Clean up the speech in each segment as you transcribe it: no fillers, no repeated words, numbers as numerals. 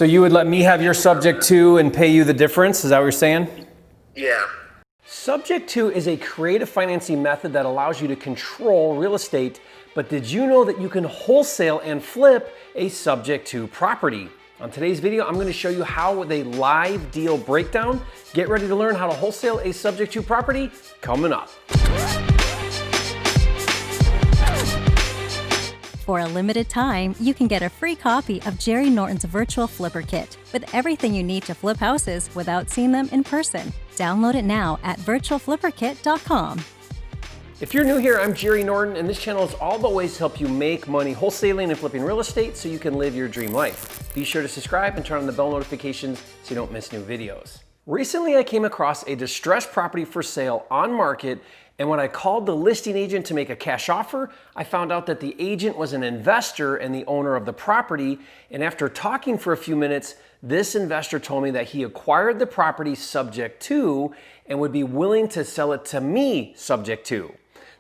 So you would let me have your subject to and pay you the difference? Is that what you're saying? Yeah. Subject to is a creative financing method that allows you to control real estate, but did you know that you can wholesale and flip a subject to property? On today's video, I'm going to show you how with a live deal breakdown. Get ready to learn how to wholesale a subject to property coming up. For a limited time, you can get a free copy of Jerry Norton's Virtual Flipper Kit with everything you need to flip houses without seeing them in person. Download it now at virtualflipperkit.com. If you're new here, I'm Jerry Norton, and this channel is all about ways to help you make money wholesaling and flipping real estate so you can live your dream life. Be sure to subscribe and turn on the bell notifications so you don't miss new videos. Recently, I came across a distressed property for sale on market, and when I called the listing agent to make a cash offer, I found out that the agent was an investor and the owner of the property. And after talking for a few minutes, this investor told me that he acquired the property subject to and would be willing to sell it to me subject to.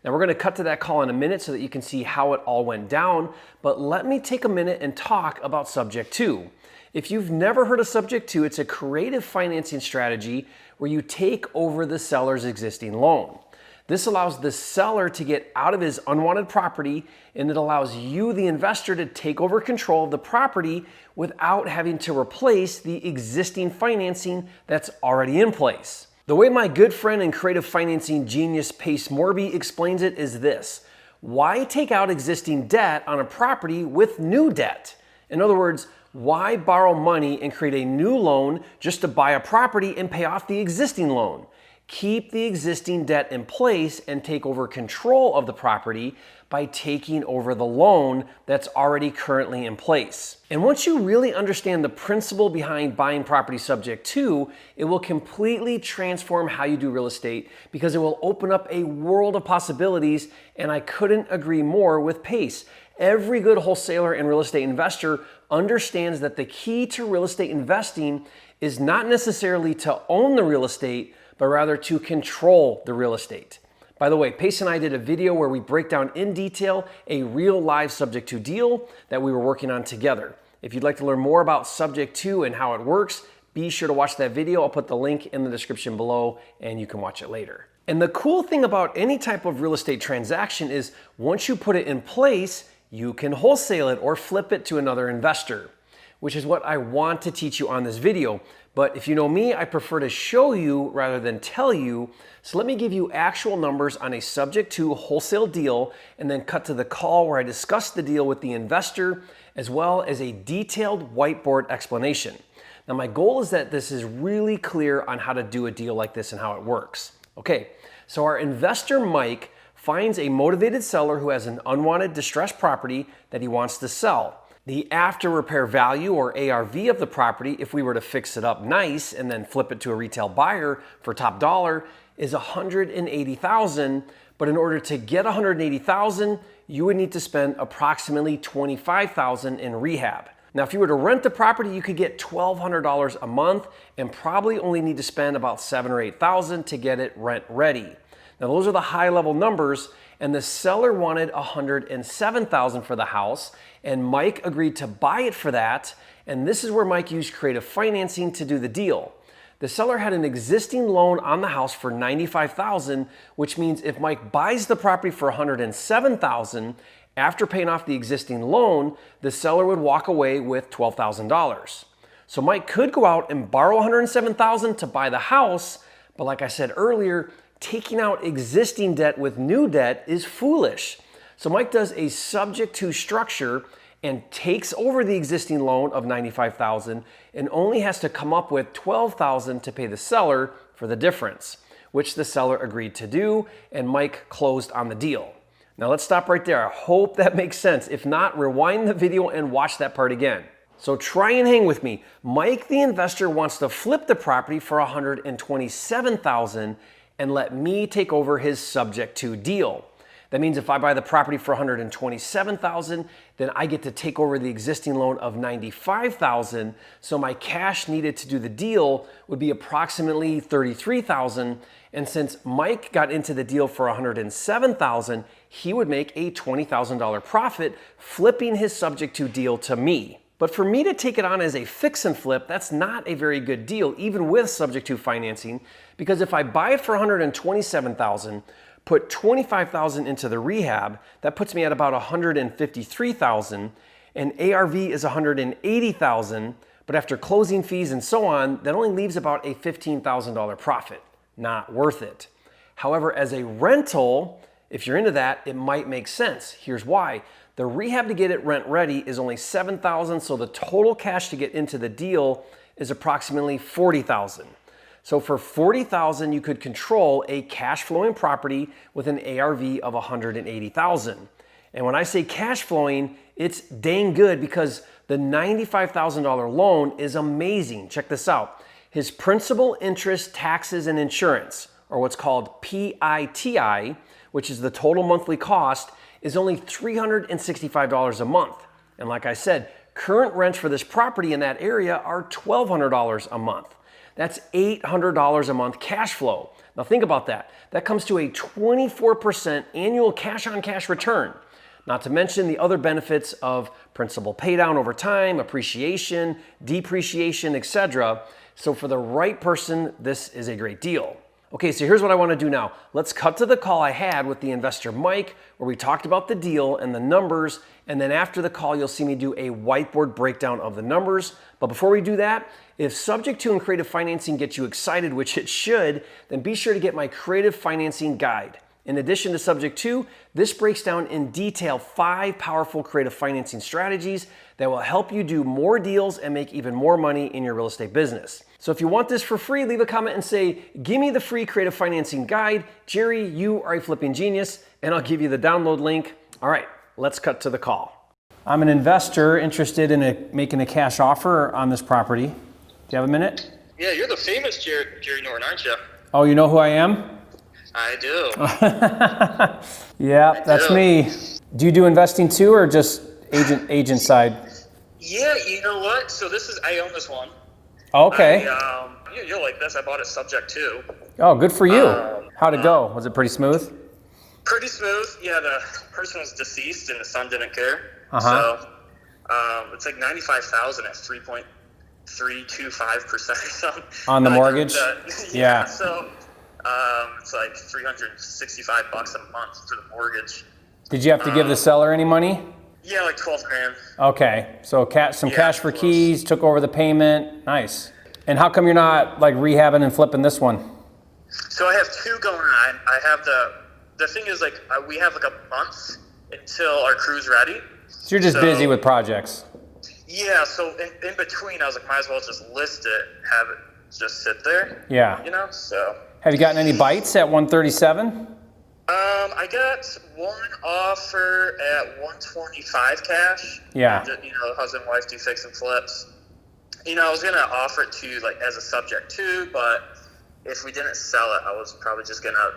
Now we're going to cut to that call in a minute so that you can see how it all went down, but let me take a minute and talk about subject to. If you've never heard of subject to, it's a creative financing strategy where you take over the seller's existing loan. This allows the seller to get out of his unwanted property, and it allows you, the investor, to take over control of the property without having to replace the existing financing that's already in place. The way my good friend and creative financing genius Pace Morby explains it is this: why take out existing debt on a property with new debt? In other words, why borrow money and create a new loan just to buy a property and pay off the existing loan? Keep the existing debt in place and take over control of the property by taking over the loan that's already currently in place. And once you really understand the principle behind buying property subject to, it will completely transform how you do real estate because it will open up a world of possibilities, and I couldn't agree more with Pace. Every good wholesaler and real estate investor understands that the key to real estate investing is not necessarily to own the real estate, but rather to control the real estate. By the way, Pace and I did a video where we break down in detail a real live subject to deal that we were working on together. If you'd like to learn more about subject to and how it works, be sure to watch that video. I'll put the link in the description below and you can watch it later. And the cool thing about any type of real estate transaction is once you put it in place, you can wholesale it or flip it to another investor, which is what I want to teach you on this video. But if you know me, I prefer to show you rather than tell you. So let me give you actual numbers on a subject to wholesale deal and then cut to the call where I discuss the deal with the investor as well as a detailed whiteboard explanation. Now my goal is that this is really clear on how to do a deal like this and how it works. Okay, so our investor Mike finds a motivated seller who has an unwanted distressed property that he wants to sell. The after repair value or ARV of the property, if we were to fix it up nice and then flip it to a retail buyer for top dollar, is $180,000. But in order to get $180,000, you would need to spend approximately $25,000 in rehab. Now, if you were to rent the property, you could get $1,200 a month and probably only need to spend about $7,000 or $8,000 to get it rent ready. Now, those are the high level numbers, and the seller wanted $107,000 for the house, and Mike agreed to buy it for that, and this is where Mike used creative financing to do the deal. The seller had an existing loan on the house for $95,000, which means if Mike buys the property for $107,000, after paying off the existing loan, the seller would walk away with $12,000. So Mike could go out and borrow $107,000 to buy the house, but like I said earlier, taking out existing debt with new debt is foolish. So Mike does a subject to structure and takes over the existing loan of $95,000 and only has to come up with $12,000 to pay the seller for the difference, which the seller agreed to do, and Mike closed on the deal. Now let's stop right there. I hope that makes sense. If not, rewind the video and watch that part again. So try and hang with me. Mike, the investor, wants to flip the property for $127,000 and let me take over his subject to deal. That means if I buy the property for $127,000, then I get to take over the existing loan of $95,000. So my cash needed to do the deal would be approximately $33,000. And since Mike got into the deal for $107,000, he would make a $20,000 profit flipping his subject to deal to me. But for me to take it on as a fix and flip, that's not a very good deal, even with subject to financing, because if I buy it for $127,000, put $25,000 into the rehab, that puts me at about $153,000, and ARV is $180,000, but after closing fees and so on, that only leaves about a $15,000 profit. Not worth it. However, as a rental, if you're into that, it might make sense. Here's why. The rehab to get it rent ready is only $7,000, so the total cash to get into the deal is approximately $40,000. So for $40,000, you could control a cash flowing property with an ARV of $180,000. And when I say cash flowing, it's dang good because the $95,000 loan is amazing. Check this out. His principal, interest, taxes, and insurance, or what's called PITI, which is the total monthly cost, is only $365 a month. And like I said, current rents for this property in that area are $1,200 a month. That's $800 a month cash flow. Now think about that. That comes to a 24% annual cash on cash return. Not to mention the other benefits of principal paydown over time, appreciation, depreciation, etc. So for the right person, this is a great deal. Okay, so here's what I want to do now. Let's cut to the call I had with the investor Mike, where we talked about the deal and the numbers, and then after the call, you'll see me do a whiteboard breakdown of the numbers. But before we do that, if subject to and creative financing gets you excited, which it should, then be sure to get my creative financing guide. In addition to subject to, this breaks down in detail 5 powerful creative financing strategies that will help you do more deals and make even more money in your real estate business. So if you want this for free, leave a comment and say, give me the free creative financing guide. Jerry, you are a flipping genius, and I'll give you the download link. All right, let's cut to the call. I'm an investor interested in making a cash offer on this property. Do you have a minute? Yeah, you're the famous Jerry Norton, aren't you? Oh, you know who I am? I do. Yeah, that's me. Do you do investing too, or just agent side? Yeah, you know what? So I own this one. Okay. You'll like this. I bought it subject to. Oh, good for you. How'd it go? Was it pretty smooth? Pretty smooth. Yeah, the person was deceased and the son didn't care. Uh-huh. So it's like $95,000 at 3.325% or something. On the mortgage? Yeah. So it's like $365 a month for the mortgage. Did you have to give the seller any money? Yeah, like 12 grand. Okay, so some cash for keys, took over the payment. Nice. And how come you're not like rehabbing and flipping this one? So I have 2 going on. I have the thing is like we have like a month until our crew's ready. So you're just busy with projects. Yeah, so in between I was like, might as well just list it, have it just sit there. Yeah. You know, so. Have you gotten any bites at 137? I got one offer at 125 cash. Yeah. And, husband and wife do fix and flips. I was gonna offer it to like as a subject to, but if we didn't sell it, I was probably just gonna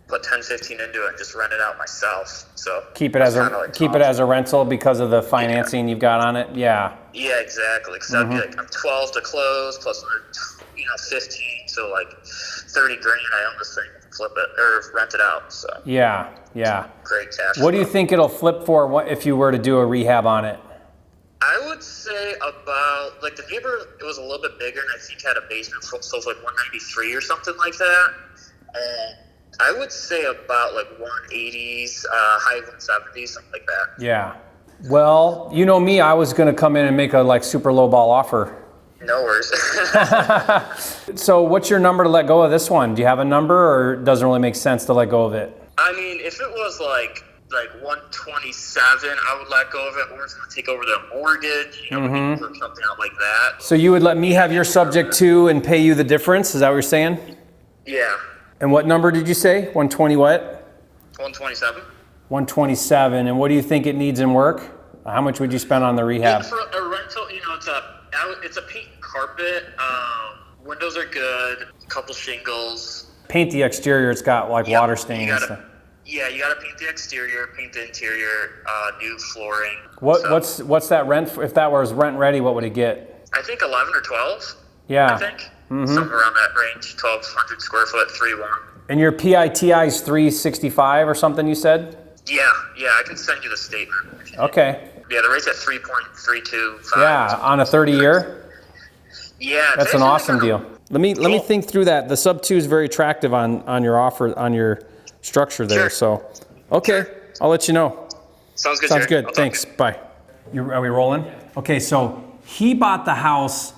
put 10-15 into it and just rent it out myself. So keep it as a rental because of the financing you've got on it. Yeah. Yeah, exactly. Because I'd be like, I'm 12 to close plus 15, so like 30 grand. I own this thing, flip it or rent it out. So yeah. Great cash. What do you think it'll flip for if you were to do a rehab on it? I would say about like the neighbor. It was a little bit bigger, and I think had a basement, so it's like 193 or something like that. And I would say about like 180s, high 170s, something like that. Yeah. Well, you know me, I was going to come in and make a like super low ball offer. No worries. So what's your number to let go of this one? Do you have a number, or it doesn't really make sense to let go of it? I mean, if it was like 127, I would let go of it, or it's going to take over the mortgage, work something out like that. So you would let me have your subject to and pay you the difference? Is that what you're saying? Yeah. And what number did you say? 120 what? 127. 127. And what do you think it needs in work? How much would you spend on the rehab? For a rental, it's a pink carpet. Windows are good. A couple shingles. Paint the exterior. It's got like water stains and stuff. Yeah, you got to paint the exterior, paint the interior, new flooring. What's that rent? If that was rent ready, what would it get? I think 11 or 12. Yeah. I think somewhere around that range, 1,200 square foot, 3-1. And your PITI is 365 or something, you said? Yeah, I can send you the statement. Okay. Yeah, the rate's at 3.325. Yeah, on a 30-year. Yeah, That's an awesome deal. Let me think through that. The sub 2 is very attractive on your offer, on your structure there. Sure. So, okay, Sure. I'll let you know. Sounds good. Sounds Jerry. good. Thanks. Bye. Are we rolling? Okay, so he bought the house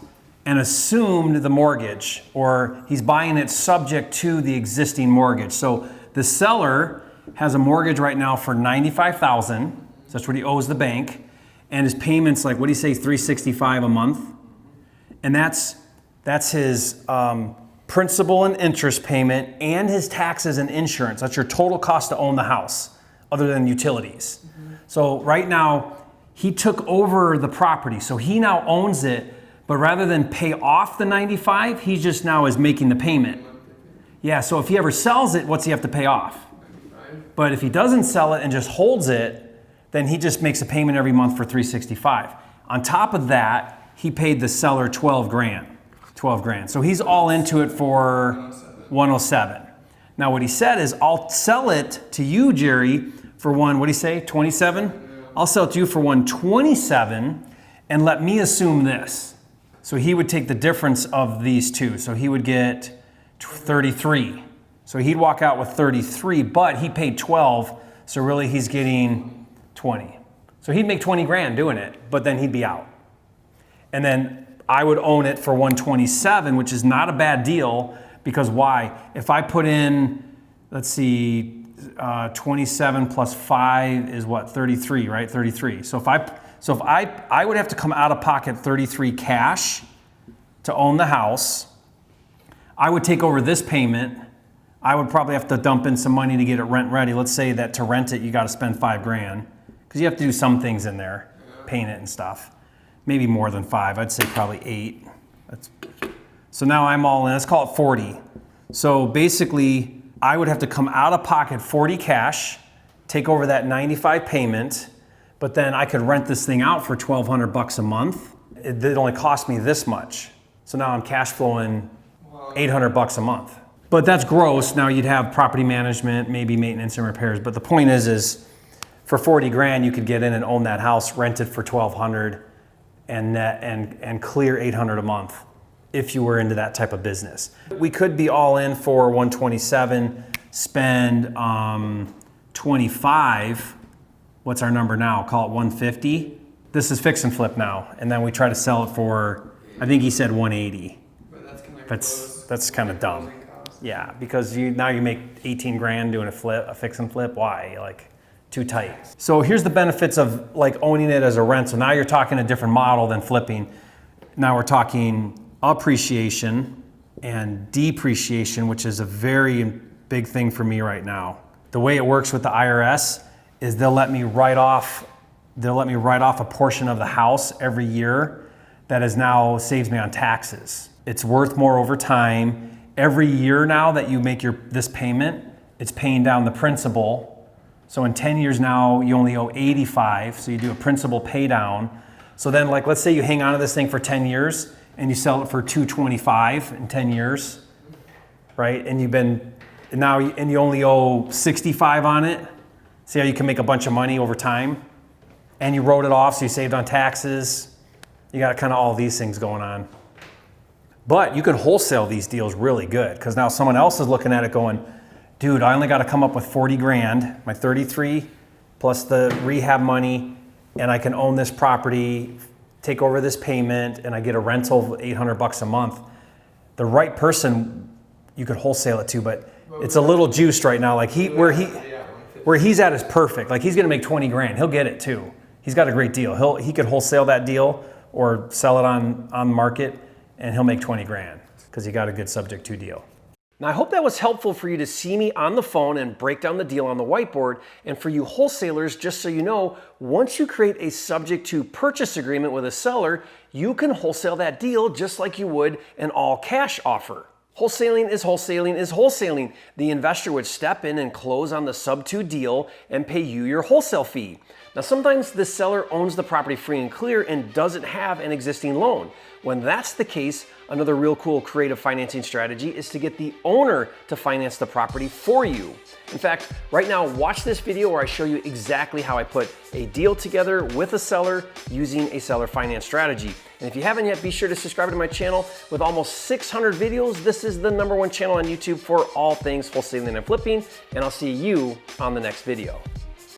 and assumed the mortgage, or he's buying it subject to the existing mortgage. So the seller has a mortgage right now for $95,000. So that's what he owes the bank, and his payments, like, what do you say, $365 a month, and that's his principal and interest payment, and his taxes and insurance. That's your total cost to own the house, other than utilities. So right now, he took over the property. So he now owns it, but rather than pay off the 95, he just now is making the payment. Yeah, so if he ever sells it, what's he have to pay off? But if he doesn't sell it and just holds it, then he just makes a payment every month for $365. On top of that, he paid the seller $12 grand. So he's all into it for $107. Now what he said is, I'll sell it to you, Jerry, for what do you say, 27? I'll sell it to you for $127 and let me assume this. So he would take the difference of these two. So he would get 33. So he'd walk out with 33, but he paid 12. So really he's getting 20. So he'd make 20 grand doing it, but then he'd be out. And then I would own it for 127, which is not a bad deal, because why? If I put in, let's see, 27 plus 5 is what? 33, right? 33. So if I would have to come out of pocket 33 cash to own the house. I would take over this payment. I would probably have to dump in some money to get it rent ready. Let's say that to rent it, you got to spend $5 grand, because you have to do some things in there, paint it and stuff. Maybe more than 5. I'd say probably 8. So now I'm all in. Let's call it 40. So basically, I would have to come out of pocket 40 cash, take over that 95 payment, but then I could rent this thing out for $1,200 a month. It only cost me this much. So now I'm cash flowing $800 a month. But that's gross. Now you'd have property management, maybe maintenance and repairs. But the point is for 40 grand, you could get in and own that house, rent it for $1,200 and clear $800 a month, if you were into that type of business. We could be all in for 127, spend 25. What's our number now? Call it 150. This is fix and flip now. And then we try to sell it for, I think he said 180. But that's kind of dumb. Yeah, because now you make 18 grand doing a fix and flip. Why? Like, too tight. So here's the benefits of like owning it as a rent. So now you're talking a different model than flipping. Now we're talking appreciation and depreciation, which is a very big thing for me right now. The way it works with the IRS is they'll let me write off a portion of the house every year that is now saves me on taxes. It's worth more over time. Every year now that you make this payment, it's paying down the principal. So in 10 years now, you only owe 85, so you do a principal pay down. So then, like, let's say you hang on to this thing for 10 years and you sell it for $225 in 10 years, right? And you only owe 65 on it. See how you can make a bunch of money over time? And you wrote it off, so you saved on taxes. You got kind of all these things going on. But you can wholesale these deals really good, because now someone else is looking at it going, dude, I only got to come up with 40 grand, my 33 plus the rehab money, and I can own this property, take over this payment, and I get a rental of $800 a month. The right person, you could wholesale it to, but it's a little juiced right now. Like where he's at is perfect. Like, he's going to make 20 grand. He'll get it too. He's got a great deal. He could wholesale that deal or sell it on the market, and he'll make 20 grand because he got a good subject to deal. Now, I hope that was helpful for you to see me on the phone and break down the deal on the whiteboard. And for you wholesalers, just so you know, once you create a subject to purchase agreement with a seller, you can wholesale that deal just like you would an all cash offer. Wholesaling is wholesaling is wholesaling. The investor would step in and close on the sub 2 deal and pay you your wholesale fee. Now, sometimes the seller owns the property free and clear and doesn't have an existing loan. When that's the case, another real cool creative financing strategy is to get the owner to finance the property for you. In fact, right now, watch this video where I show you exactly how I put a deal together with a seller using a seller finance strategy. And if you haven't yet, be sure to subscribe to my channel. With almost 600 videos, this is the #1 channel on YouTube for all things wholesaling and flipping, and I'll see you on the next video.